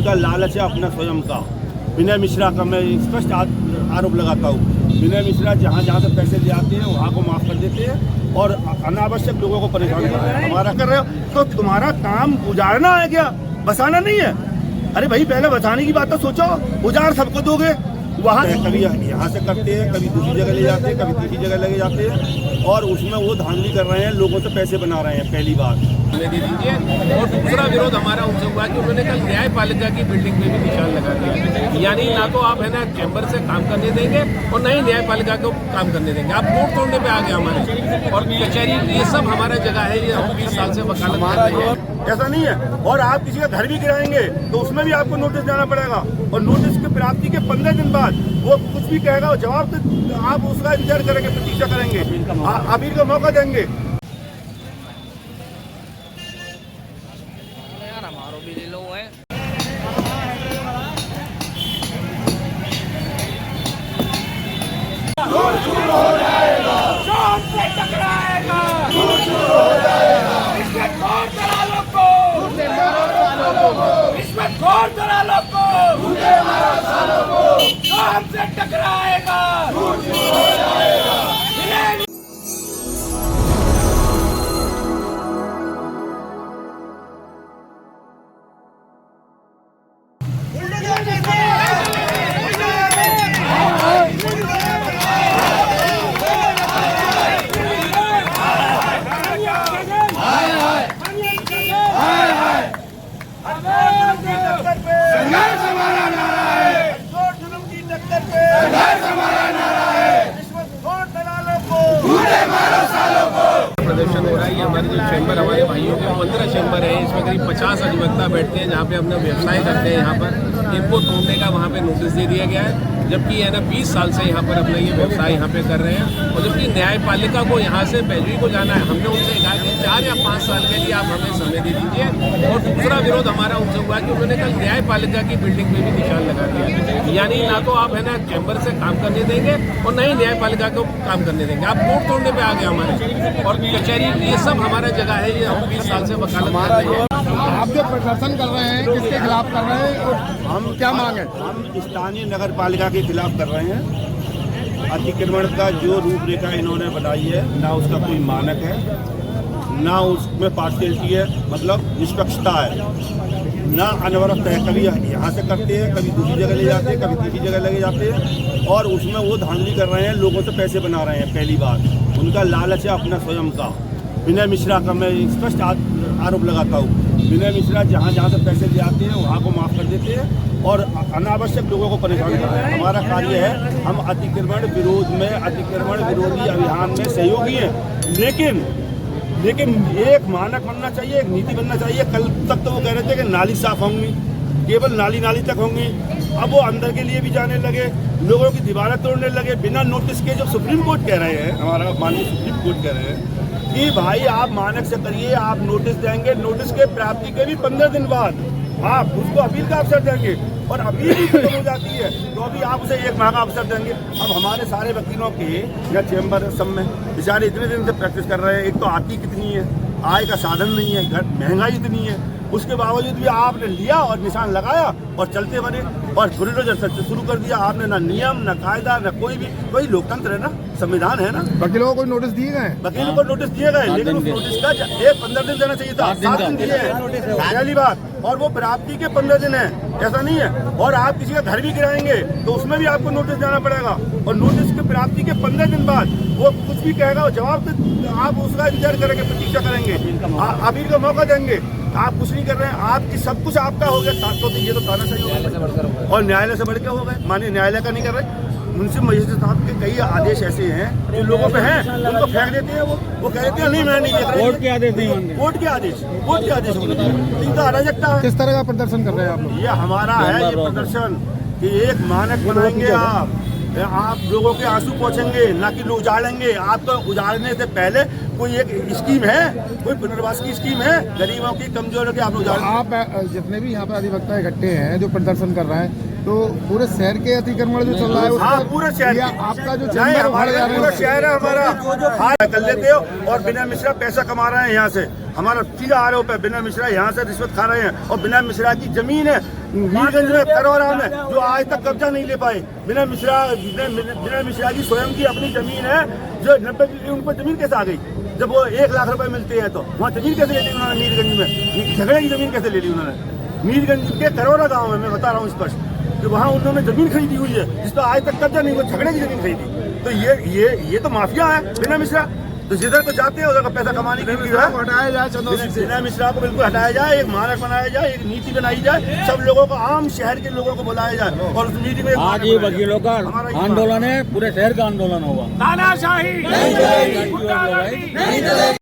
उनका लालच है अपना स्वयं का। विनय मिश्रा का मैं स्पष्ट आरोप लगाता हूँ। विनय मिश्रा जहाँ जहाँ से पैसे ले आते हैं वहाँ को माफ़ कर देते हैं और अनावश्यक लोगों को परेशान कर रहे हैं। हमारा कर रहे हो तो तुम्हारा काम उजाड़ना है क्या, बसाना नहीं है? अरे भाई पहले बचाने की बात तो सोचो। उजाड़ सबको दोगे, वहाँ कभी यहाँ से करते हैं, कभी दूसरी जगह ले जाते हैं, कभी तीसरी जगह ले जाते हैं और उसमें वो धांधली कर रहे हैं, लोगों से पैसे बना रहे हैं। पहली बात दे दीजिए। और दूसरा विरोध हमारा उनसे हुआ कि उन्होंने कल न्यायपालिका की बिल्डिंग में भी निशान लगा दिया, यानी ना तो आप है ना चैम्बर से काम करने देंगे और ना ही न्यायपालिका को काम करने देंगे। आप कोर्ट तोड़ने पे आ गए हमारे, और कचहरी ये सब हमारा जगह है। ये हम 20 साल से वकालत कर रहे हैं। ऐसा नहीं है। और आप किसी का घर भी गिराएंगे तो उसमें भी आपको नोटिस देना पड़ेगा, और नोटिस की प्राप्ति के 15 दिन बाद वो कुछ भी कहेगा जवाब तो आप उसका इंतजार करेंगे, प्रतीक्षा करेंगे, अपील का मौका देंगे। हमारो भी ले लो है। टकराएगा रिश्वतखोर दलालों को, रिश्वतखोर दलालों को, जो हमसे टकराएगा संघर्ष हमारा नारा है, जुल्म की टक्कर पे संघर्ष हमारा नारा है, रिश्वतखोर दलालों को ढूंढे मारो सालों को। प्रदर्शन हो रहा है। ये हमारे जो चैम्बर, हमारे भाइयों के 15 चैम्बर है, इसमें करीब 50 अधिवक्ता बैठते हैं, जहाँ पे अपना व्यवसाय करते हैं। यहाँ पर इनको तोड़ने का वहाँ पे नोटिस दे दिया गया है, जबकि है ना 20 साल से यहाँ पर अपना ये व्यवसाय यहाँ पे कर रहे हैं। और जबकि न्यायपालिका को यहाँ से बैजरी को जाना है, हमने उनसे कहा कि 4 या 5 साल के लिए आप हमें समय दे दीजिए। और दूसरा विरोध हमारा उनसे हुआ कि उन्होंने कल न्यायपालिका की बिल्डिंग में भी निशान लगा दिया, यानी ना तो आप है ना चैम्बर से काम करने देंगे और ना ही न्यायपालिका को काम करने देंगे। आप कोर्ट तोड़ने पे आ गए हमारे, और कचहरी ये सब हमारा जगह है। ये हम 20 साल से वकालत कर रहे हैं। आप जो प्रदर्शन कर रहे हैं किसके खिलाफ कर रहे हैं और हम क्या मांगे? हम स्थानीय नगर पालिका के खिलाफ कर रहे हैं। अतिक्रमण का जो रूपरेखा इन्होंने बनाई है, ना उसका कोई मानक है, ना उसमें पार्शियलिटी है, मतलब निष्पक्षता है, ना अनवरत है। कभी यहाँ से करते हैं, कभी दूसरी जगह ले जाते हैं, कभी तीसरी जगह ले जाते हैं और उसमें वो धांधली कर रहे हैं, लोगों से पैसे बना रहे हैं। पहली बात उनका लालच है अपना स्वयं का। विनय मिश्रा का मैं स्पष्ट आरोप लगाता हूँ। विनय मिश्रा जहाँ जहाँ से पैसे ले आते हैं वहाँ को माफ़ कर देते हैं और अनावश्यक लोगों को परेशान कर रहे हैं। हमारा कार्य है, हम अतिक्रमण विरोध में, अतिक्रमण विरोधी अभियान में सहयोगी हैं, लेकिन एक मानक बनना चाहिए, एक नीति बनना चाहिए। कल तक तो वो कह रहे थे कि नाली साफ होंगी, केवल नाली तक होंगी। अब वो अंदर के लिए भी जाने लगे, लोगों की दीवारें तोड़ने लगे बिना नोटिस के। जो सुप्रीम कोर्ट कह रहे हैं, हमारा माननीय सुप्रीम कोर्ट कह रहे हैं कि भाई आप मानक से करिए, आप नोटिस देंगे, नोटिस के प्राप्ति के भी 15 दिन बाद आप उसको अपील का अवसर देंगे, और अपील भी खत्म हो जाती है तो अभी आप उसे 1 माह का अवसर देंगे। अब हमारे सारे वकीलों के या चैम्बर सब में बेचारे इतने दिन से प्रैक्टिस कर रहे हैं। एक तो आती कितनी है, आय का साधन नहीं है, घर महंगाई इतनी है, उसके बावजूद भी आपने लिया और निशान लगाया और चलते बने और बुलडोजर से शुरू कर दिया। आपने ना नियम, ना कायदा, ना कोई लोकतंत्र है ना, संविधान है ना। वकीलों को नोटिस दिए गए? वकीलों को नोटिस दिए गए, लेकिन उस नोटिस का 15 दिन देना चाहिए था, 7 दिन दिए हैं पहली बात, और वो प्राप्ति के 15 दिन है, ऐसा नहीं है। और आप किसी का घर भी गिराएंगे तो उसमें भी आपको नोटिस देना पड़ेगा, और नोटिस की प्राप्ति के 15 दिन बाद वो कुछ भी कहेगा जवाब तो आप उसका इंतजार करेंगे, प्रतीक्षा करेंगे, अपील का मौका देंगे। आप कुछ नहीं कर रहे हैं, आपकी सब कुछ आपका हो गया, तो ये तो तानाशाही हो गया और न्यायालय से बढ़ के हो गए। मानिए न्यायालय का नहीं कर रहे, मुंसिफ मजिस्ट्रेट साहब के कई आदेश ऐसे हैं जो लोगों पे हैं, उनको फेंक देते हैं। वो कह देते हैं नहीं मैं नहीं देख रहा। कोर्ट के आदेश नहीं होंगे, कोर्ट के आदेश होंगे। तो अराजकता है। किस तरह का प्रदर्शन कर रहे हैं आप लोग? ये हमारा है ये प्रदर्शन कि एक मानक बनाएंगे, आप लोगों के आंसू पहुंचेंगे, ना कि लोग उजाड़ेंगे। आपको उजाड़ने से पहले कोई एक स्कीम है, कोई पुनर्वास की स्कीम है गरीबों की, कमजोरों की, आप उजाड़। आप जितने भी यहाँ पे अधिवक्ता इकट्ठे हैं जो प्रदर्शन कर रहे हैं, तो पूरे शहर के अतिक्रमण जो चल रहा है हाँ, पूरे शहर आपका जो हमारा पूरा शहर है हमारा, हाँ कर लेते हो। और विनय मिश्रा पैसा कमा रहे हैं यहाँ से, हमारा सीधा आरोप है विनय मिश्रा यहाँ से रिश्वत खा रहे हैं और विनय मिश्रा की जमीन है मीरगंज में करौरा में जो आज तक कब्जा नहीं ले पाए। विनय मिश्रा की स्वयं की अपनी जमीन है जो 90 उन पर जमीन कैसे आ गई जब वो 1 लाख रुपए मिलते हैं तो वहाँ जमीन कैसे ले ली उन्होंने मीरगंज में झगड़े की जमीन कैसे ले ली उन्होंने मीरगंज के करौरा गाँव में मैं बता रहा हूँ स्पष्ट कि वहाँ उन्होंने जमीन खरीदी हुई है जिस पर आज तक कब्जा नहीं हुआ झगड़े की जमीन खरीदी। तो ये तो माफिया है विनय मिश्रा। तो जिधर तो जाते हैं उधर का पैसा कमाने के लिए हटाया जाए विनय मिश्रा को बिल्कुल हटाया जाए, एक मानक बनाया जाए, एक नीति बनाई जाए, सब लोगों को आम शहर के लोगों को बुलाया जाए और उस नीति में आज ये वकीलों का आंदोलन है, पूरे शहर का आंदोलन होगा। तानाशाही नहीं चलेगी।